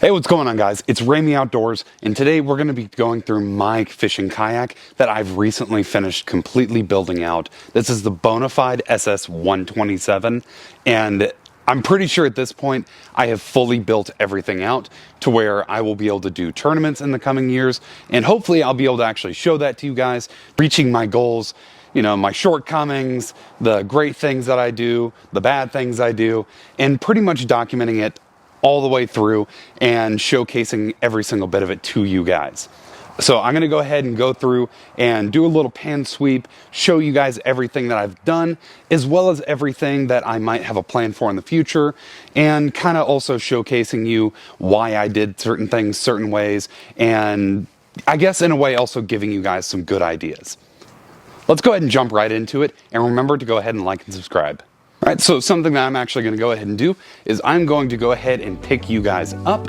Hey, what's going on, guys? It's Ramey Outdoors, and today we're going to be going through my fishing kayak that I've recently finished completely building out. This is the Bonafide SS127, and I'm pretty sure at this point I have fully built everything out to where I will be able to do tournaments in the coming years, and hopefully I'll be able to actually show that to you guys, reaching my goals, you know, my shortcomings, the great things that I do, the bad things I do, and pretty much documenting it all the way through and showcasing every single bit of it to you guys. So I'm going to go ahead and go through and do a little pan sweep, show you guys everything that I've done, as well as everything that I might have a plan for in the future, and kind of also showcasing you why I did certain things certain ways, and I guess in a way also giving you guys some good ideas. Let's go ahead and jump right into it, and remember to go ahead and like and subscribe. All right, so something that I'm actually going to go ahead and do is I'm going to go ahead and pick you guys up.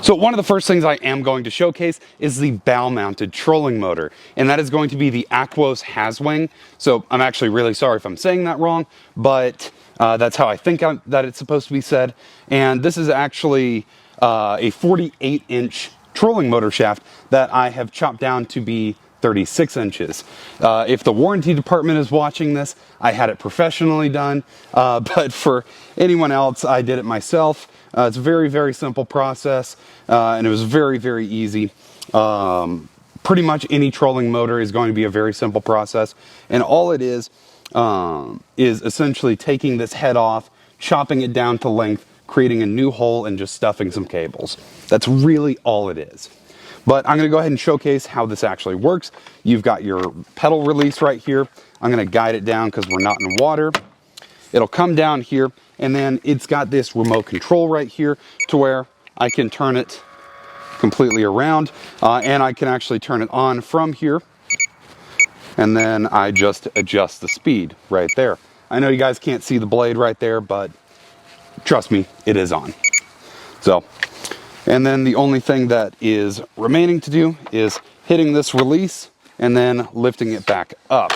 So one of the first things I am going to showcase is the bow-mounted trolling motor, and that is going to be the Aquos Haswing. So I'm actually really sorry if I'm saying that wrong, but that's how I think that it's supposed to be said. And this is actually a 48-inch trolling motor shaft that I have chopped down to be 36 inches. If the warranty department is watching this, I had it professionally done, but for anyone else, I did it myself. It's a very, very simple process, and it was very, very easy. Pretty much any trolling motor is going to be a very simple process, and all it is essentially taking this head off, chopping it down to length, creating a new hole, and just stuffing some cables. That's really all it is. But I'm going to go ahead and showcase how this actually works. You've got your pedal release right here. I'm going to guide it down because we're not in water. It'll come down here, and then it's got this remote control right here to where I can turn it completely around, and I can actually turn it on from here, and then I just adjust the speed right there. I know you guys can't see the blade right there, but trust me, it is on. So, and then the only thing that is remaining to do is hitting this release and then lifting it back up.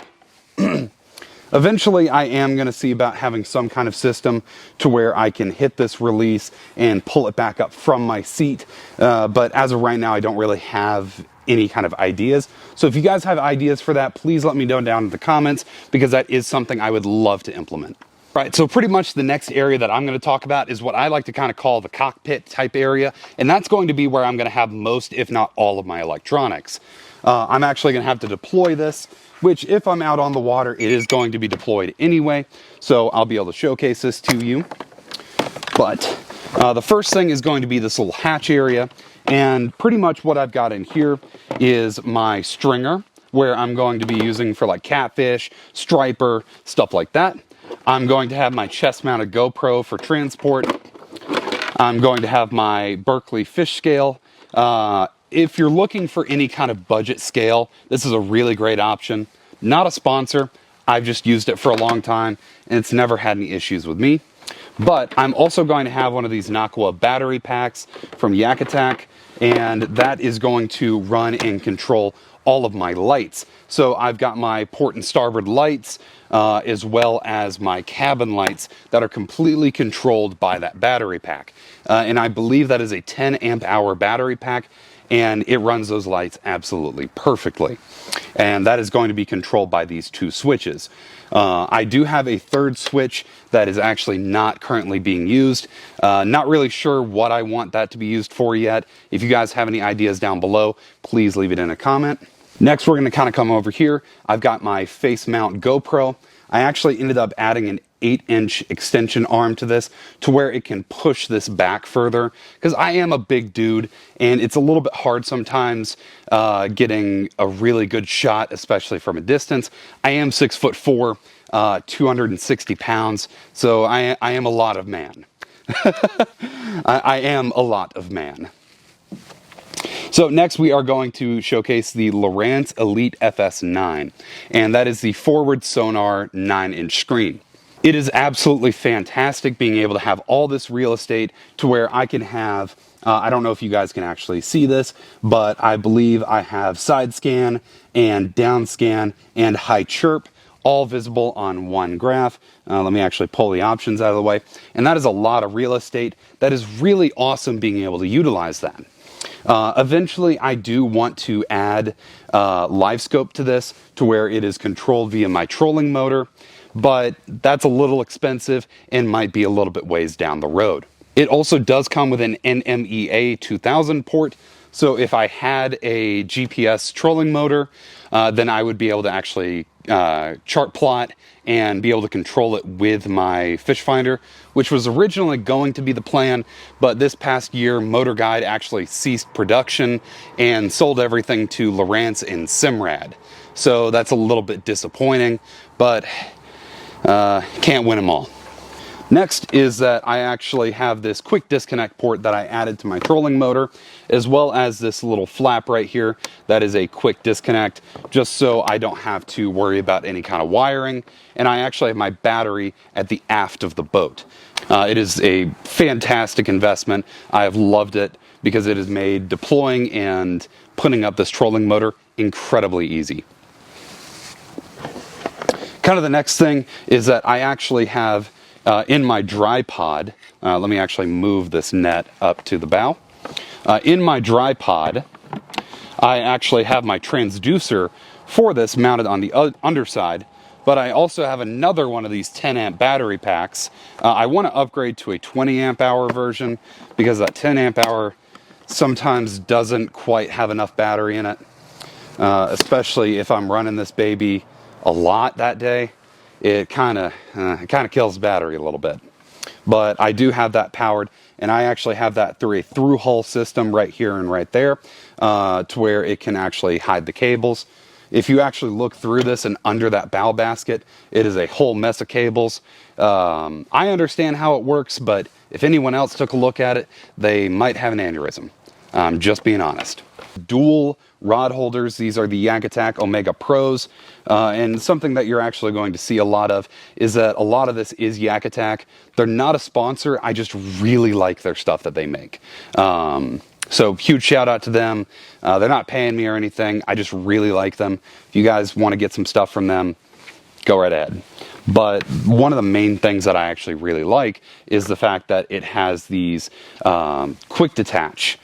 Eventually, I am going to see about having some kind of system to where I can hit this release and pull it back up from my seat. But as of right now, I don't really have any kind of ideas. So if you guys have ideas for that, please let me know down in the comments, because that is something I would love to implement. Right, so pretty much the next area that I'm going to talk about is what I like to kind of call the cockpit type area, and that's going to be where I'm going to have most, if not all, of my electronics. I'm actually going to have to deploy this, which if I'm out on the water, it is going to be deployed anyway, so I'll be able to showcase this to you. But the first thing is going to be this little hatch area, and pretty much what I've got in here is my stringer, where I'm going to be using for like catfish, striper, stuff like that. I'm going to have my chest-mounted GoPro for transport. I'm going to have my Berkley fish scale. If you're looking for any kind of budget scale, this is a really great option. Not a sponsor. I've just used it for a long time, and it's never had any issues with me. But I'm also going to have one of these Nakua battery packs from Yak Attack, and that is going to run and control all of my lights. So I've got my port and starboard lights, as well as my cabin lights that are completely controlled by that battery pack. And I believe that is a 10 amp hour battery pack, and it runs those lights absolutely perfectly. And that is going to be controlled by these two switches. I do have a third switch that is actually not currently being used. Not really sure what I want that to be used for yet. If you guys have any ideas down below, please leave it in a comment. Next, we're going to kind of come over here. I've got my face mount GoPro. I actually ended up adding an 8-inch extension arm to this to where it can push this back further, because I am a big dude and it's a little bit hard sometimes getting a really good shot, especially from a distance. I am 6'4", 260 pounds, so I am a lot of man. I am a lot of man. So next we are going to showcase the Lowrance Elite FS9, and that is the forward sonar 9-inch screen. It is absolutely fantastic being able to have all this real estate to where I can have, I don't know if you guys can actually see this, but I believe I have side scan and down scan and high chirp all visible on one graph. Let me actually pull the options out of the way. And that is a lot of real estate. That is really awesome being able to utilize that. Eventually, I do want to add live scope to this to where it is controlled via my trolling motor, but that's a little expensive and might be a little bit ways down the road. It also does come with an NMEA 2000 port, so if I had a GPS trolling motor, then I would be able to actually chart plot and be able to control it with my fish finder, which was originally going to be the plan, but this past year Motor Guide actually ceased production and sold everything to Lowrance and Simrad. So that's a little bit disappointing, but can't win them all. Next is that I actually have this quick disconnect port that I added to my trolling motor, as well as this little flap right here that is a quick disconnect, just so I don't have to worry about any kind of wiring. And I actually have my battery at the aft of the boat. It is a fantastic investment. I have loved it because it has made deploying and putting up this trolling motor incredibly easy. Kind of the next thing is that I actually have in my dry pod, let me actually move this net up to the bow. In my dry pod, I actually have my transducer for this mounted on the underside, but I also have another one of these 10 amp battery packs. I want to upgrade to a 20 amp hour version because that 10 amp hour sometimes doesn't quite have enough battery in it, especially if I'm running this baby a lot that day. It kind of kills battery a little bit. But I do have that powered, and I actually have that through a through hull system right here and right there, to where it can actually hide the cables. If you actually look through this and under that bow basket, it is a whole mess of cables. I understand how it works, but if anyone else took a look at it, they might have an aneurysm. I'm just being honest. Dual rod holders. These are the Yak Attack Omega Pros, and something that you're actually going to see a lot of is that a lot of this is Yak Attack. They're not a sponsor. I just really like their stuff that they make. So huge shout out to them. They're not paying me or anything. I just really like them. If you guys want to get some stuff from them, go right ahead. But one of the main things that I actually really like is the fact that it has these quick detach,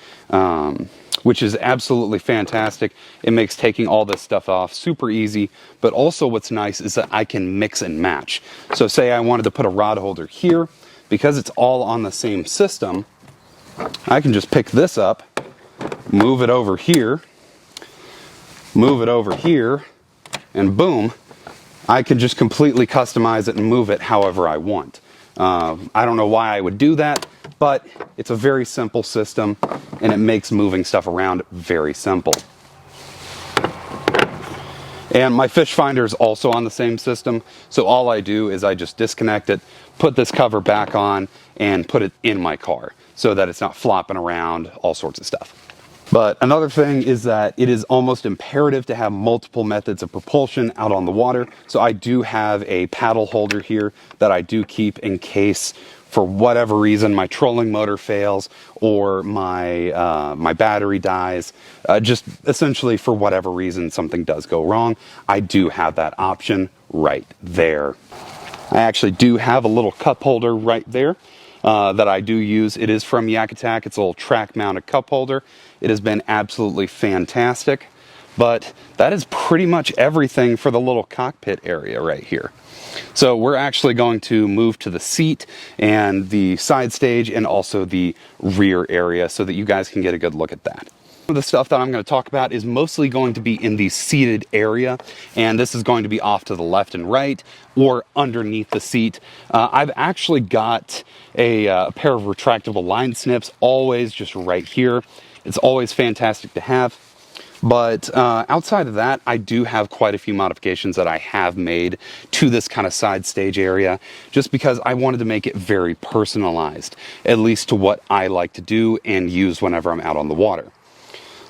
which is absolutely fantastic. It makes taking all this stuff off super easy, but also what's nice is that I can mix and match. So say I wanted to put a rod holder here, because it's all on the same system, I can just pick this up, move it over here, and boom, I can just completely customize it and move it however I want. I don't know why I would do that, but it's a very simple system and it makes moving stuff around very simple. And my fish finder is also on the same system, so all I do is I just disconnect it, put this cover back on, and put it in my car so that it's not flopping around, all sorts of stuff. But another thing is that it is almost imperative to have multiple methods of propulsion out on the water. So I do have a paddle holder here that I do keep in case, for whatever reason, my trolling motor fails or my battery dies. Just essentially for whatever reason something does go wrong, I do have that option right there. I actually do have a little cup holder right there. that I do use. It is from Yak Attack. It's a little track mounted cup holder. It has been absolutely fantastic. But that is pretty much everything for the little cockpit area right here. So we're actually going to move to the seat and the side stage and also the rear area so that you guys can get a good look at that. The stuff that I'm going to talk about is mostly going to be in the seated area, and this is going to be off to the left and right or underneath the seat. I've actually got a pair of retractable line snips always just right here. It's always fantastic to have. But outside of that, I do have quite a few modifications that I have made to this kind of side stage area, just because I wanted to make it very personalized, at least to what I like to do and use whenever I'm out on the water.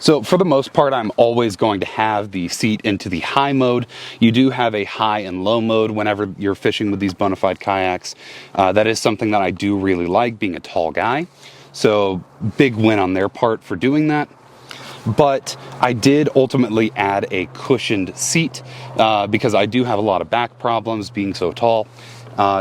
So for the most part, I'm always going to have the seat into the high mode. You do have a high and low mode whenever you're fishing with these bona fide kayaks. That is something that I do really like, being a tall guy. So big win on their part for doing that. But I did ultimately add a cushioned seat because I do have a lot of back problems being so tall.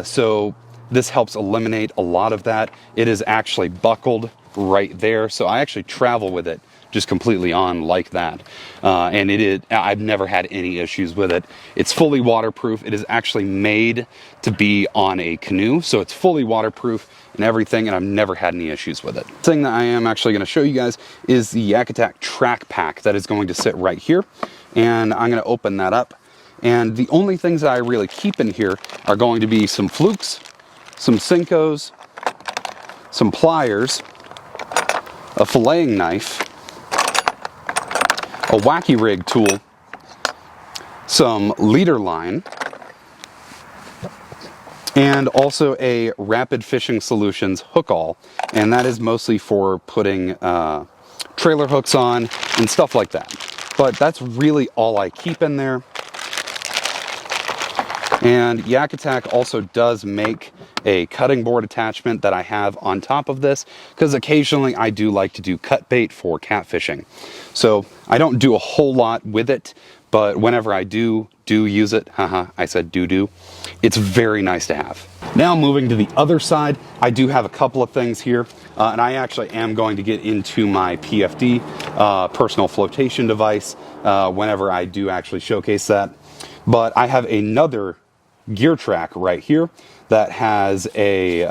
So this helps eliminate a lot of that. It is actually buckled right there, so I actually travel with it just completely on like that. And I've never had any issues with it. It's fully waterproof. It is actually made to be on a canoe, so it's fully waterproof and everything, and I've never had any issues with it. The thing that I am actually going to show you guys is the Yak Attack track pack that is going to sit right here, and I'm going to open that up. And the only things that I really keep in here are going to be some flukes, some Senkos, some pliers, a filleting knife, a wacky rig tool, some leader line, and also a Rapid Fishing Solutions hook awl, and that is mostly for putting trailer hooks on and stuff like that. But that's really all I keep in there. And Yak Attack also does make a cutting board attachment that I have on top of this, because occasionally I do like to do cut bait for catfishing. So I don't do a whole lot with it, but whenever I do use it, I said do, it's very nice to have. Now moving to the other side, I do have a couple of things here, and I actually am going to get into my PFD, personal flotation device, whenever I do actually showcase that. But I have another gear track right here that has a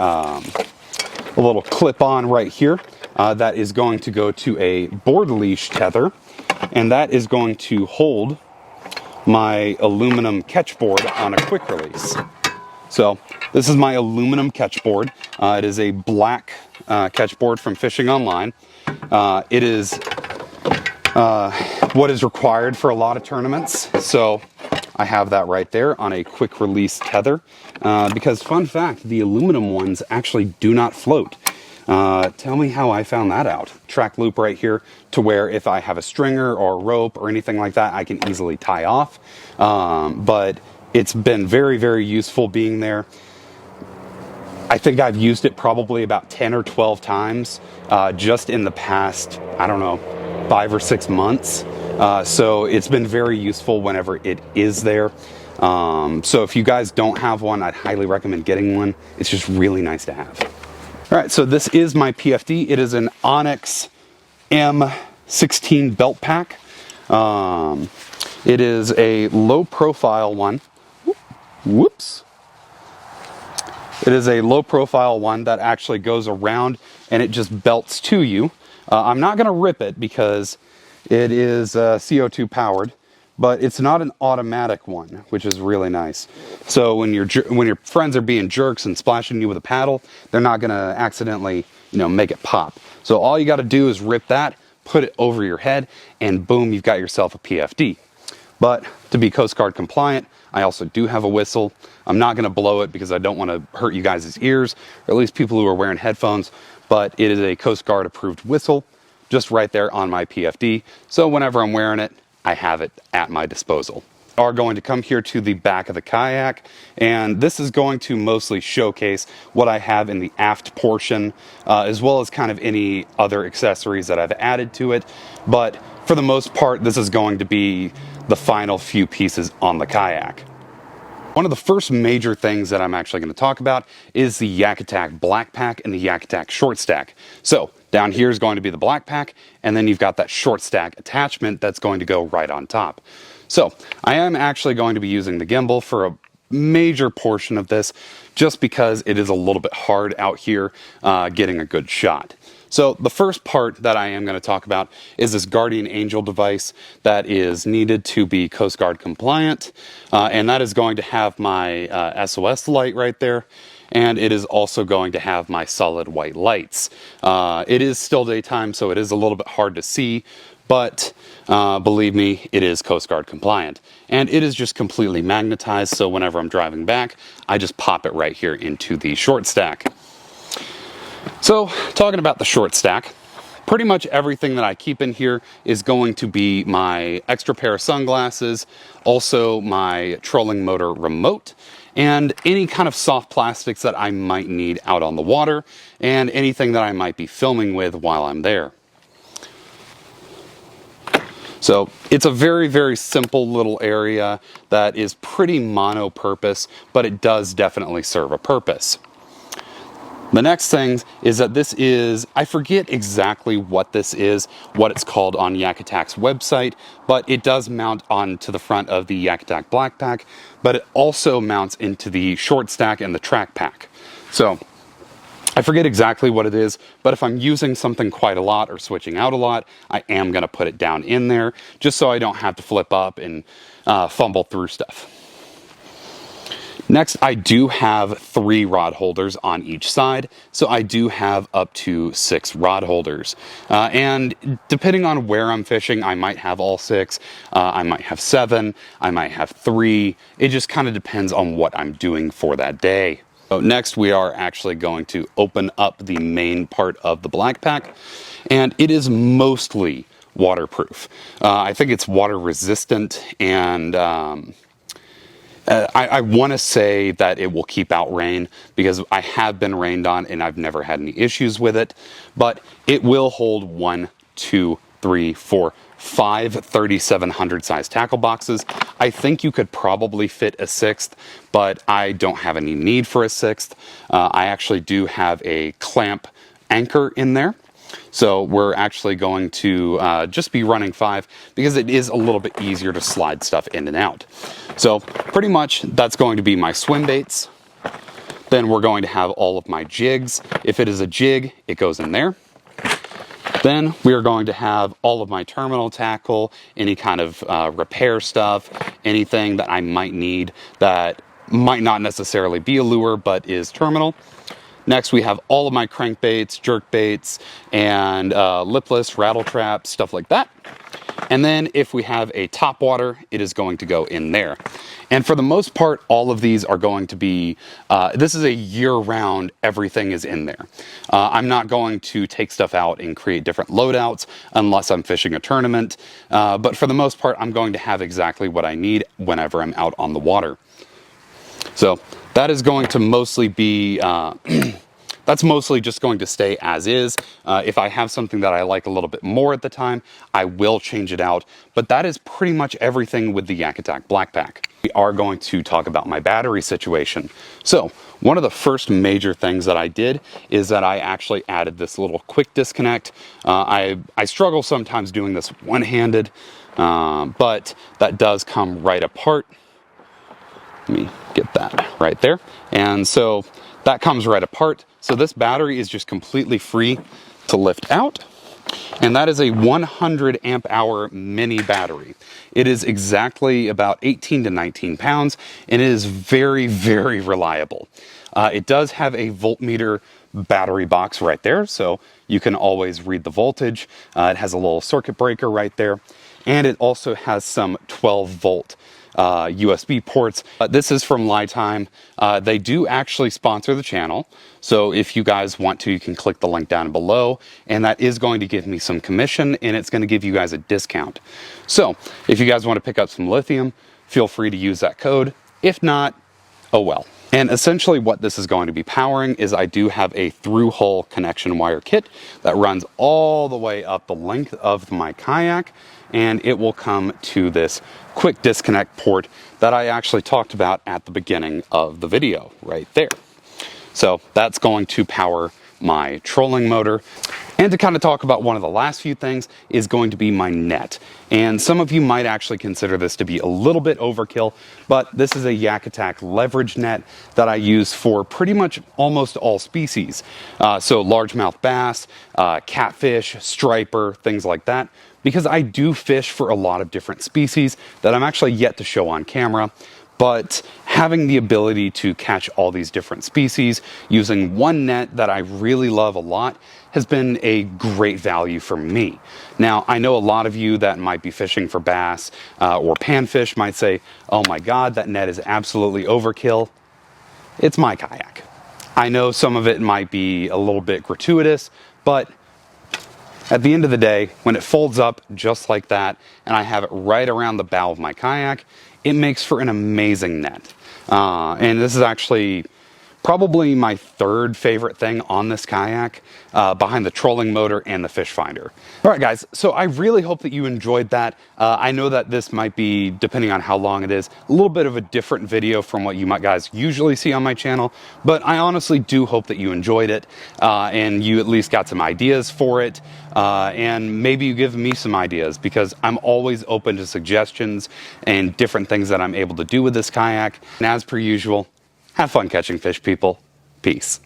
little clip-on right here that is going to go to a board leash tether, and that is going to hold my aluminum catch board on a quick release. So this is my aluminum catch board. It is a black catch board from Fishing Online. It is what is required for a lot of tournaments, so I have that right there on a quick release tether, because fun fact, the aluminum ones actually do not float. Tell me how I found that out. Track loop right here to where if I have a stringer or a rope or anything like that, I can easily tie off. But it's been very, very useful being there. I think I've used it probably about 10 or 12 times just in the past, I don't know, 5 or 6 months. So it's been very useful whenever it is there. So if you guys don't have one, I'd highly recommend getting one. It's just really nice to have. All right, so this is my PFD. It is an Onyx M16 belt pack. It is a low profile one. Whoops. It is a low profile one that actually goes around and it just belts to you. I'm not gonna rip it because it is CO2 powered, but it's not an automatic one, which is really nice. So when your friends are being jerks and splashing you with a paddle, they're not gonna accidentally, make it pop. So all you gotta do is rip that, put it over your head, and boom, you've got yourself a PFD. But to be Coast Guard compliant, I also do have a whistle. I'm not gonna blow it because I don't wanna hurt you guys' ears, or at least people who are wearing headphones, but it is a Coast Guard approved whistle, just right there on my PFD. So whenever I'm wearing it, I have it at my disposal. Are going to come here to the back of the kayak, and this is going to mostly showcase what I have in the aft portion, as well as kind of any other accessories that I've added to it. But for the most part, this is going to be the final few pieces on the kayak. One of the first major things that I'm actually going to talk about is the Yak Attack Black Pack and the Yak Attack Short Stack. So down here is going to be the Black Pack, and then you've got that Short Stack attachment that's going to go right on top. So I am actually going to be using the gimbal for a major portion of this, just because it is a little bit hard out here getting a good shot. So the first part that I am going to talk about is this Guardian Angel device that is needed to be Coast Guard compliant, and that is going to have my SOS light right there, and it is also going to have my solid white lights. It is still daytime, so it is a little bit hard to see, but believe me, it is Coast Guard compliant. And it is just completely magnetized, so whenever I'm driving back, I just pop it right here into the short stack. So, talking about the short stack, pretty much everything that I keep in here is going to be my extra pair of sunglasses, also my trolling motor remote, and any kind of soft plastics that I might need out on the water, and anything that I might be filming with while I'm there. So it's a very, very simple little area that is pretty mono-purpose, but it does definitely serve a purpose. The next thing is that this is, I forget exactly what this is, what it's called on Yak Attack's website, but it does mount onto the front of the Yak Attack Black Pack, but it also mounts into the short stack and the track pack. So I forget exactly what it is, but if I'm using something quite a lot or switching out a lot, I am going to put it down in there just so I don't have to flip up and fumble through stuff. Next, I do have 3 rod holders on each side, so I do have up to 6 rod holders. And depending on where I'm fishing, I might have all 6, I might have 7, I might have 3. It just kind of depends on what I'm doing for that day. So next, we are actually going to open up the main part of the Black Pack, and it is mostly waterproof. I think it's water resistant, and I want to say that it will keep out rain, because I have been rained on and I've never had any issues with it, but it will hold 1, 2, 3, 4, 5 3,700 size tackle boxes. I think you could probably fit a 6th, but I don't have any need for a 6th. I actually do have a clamp anchor in there. So we're actually going to just be running 5, because it is a little bit easier to slide stuff in and out. So pretty much that's going to be my swim baits. Then we're going to have all of my jigs. If it is a jig, it goes in there. Then we are going to have all of my terminal tackle, any kind of repair stuff, anything that I might need that might not necessarily be a lure but is terminal. Next, we have all of my crankbaits, jerkbaits, and lipless, rattle traps, stuff like that. And then if we have a topwater, it is going to go in there. And for the most part, all of these are going to be, this is a year-round, everything is in there. I'm not going to take stuff out and create different loadouts unless I'm fishing a tournament. But for the most part, I'm going to have exactly what I need whenever I'm out on the water. So that is going to mostly be, that's mostly just going to stay as is. If I have something that I like a little bit more at the time, I will change it out. But that is pretty much everything with the Yak Attack Black Pack. We are going to talk about my battery situation. So one of the first major things that I did is that I actually added this little quick disconnect. I struggle sometimes doing this one-handed, but that does come right apart. Let me get that right there. And so that comes right apart. So this battery is just completely free to lift out. And that is a 100 amp hour mini battery. It is exactly about 18 to 19 pounds, and it is very, very reliable. It does have a voltmeter battery box right there, so you can always read the voltage. It has a little circuit breaker right there, and it also has some 12 volt USB ports. This is from Lifetime. They do actually sponsor the channel, so if you guys want to, you can click the link down below, and that is going to give me some commission, and it's going to give you guys a discount. So if you guys want to pick up some lithium, feel free to use that code. If not, oh well. And essentially what this is going to be powering is I do have a through-hole connection wire kit that runs all the way up the length of my kayak, and it will come to this quick disconnect port that I actually talked about at the beginning of the video right there. So that's going to power my trolling motor. And to kind of talk about one of the last few things is going to be my net. And some of you might actually consider this to be a little bit overkill, but this is a Yak Attack leverage net that I use for pretty much almost all species. So largemouth bass, catfish, striper, things like that. Because I do fish for a lot of different species that I'm actually yet to show on camera. But having the ability to catch all these different species using one net that I really love a lot has been a great value for me. Now, I know a lot of you that might be fishing for bass or panfish might say, oh my God, that net is absolutely overkill. It's my kayak. I know some of it might be a little bit gratuitous, but at the end of the day, when it folds up just like that, and I have it right around the bow of my kayak, it makes for an amazing net. And this is actually probably my third favorite thing on this kayak, behind the trolling motor and the fish finder. All right, guys, so I really hope that you enjoyed that. I know that this might be, depending on how long it is, a little bit of a different video from what you might guys usually see on my channel, but I honestly do hope that you enjoyed it, and you at least got some ideas for it, and maybe you give me some ideas, because I'm always open to suggestions and different things that I'm able to do with this kayak. And as per usual, have fun catching fish, people. Peace.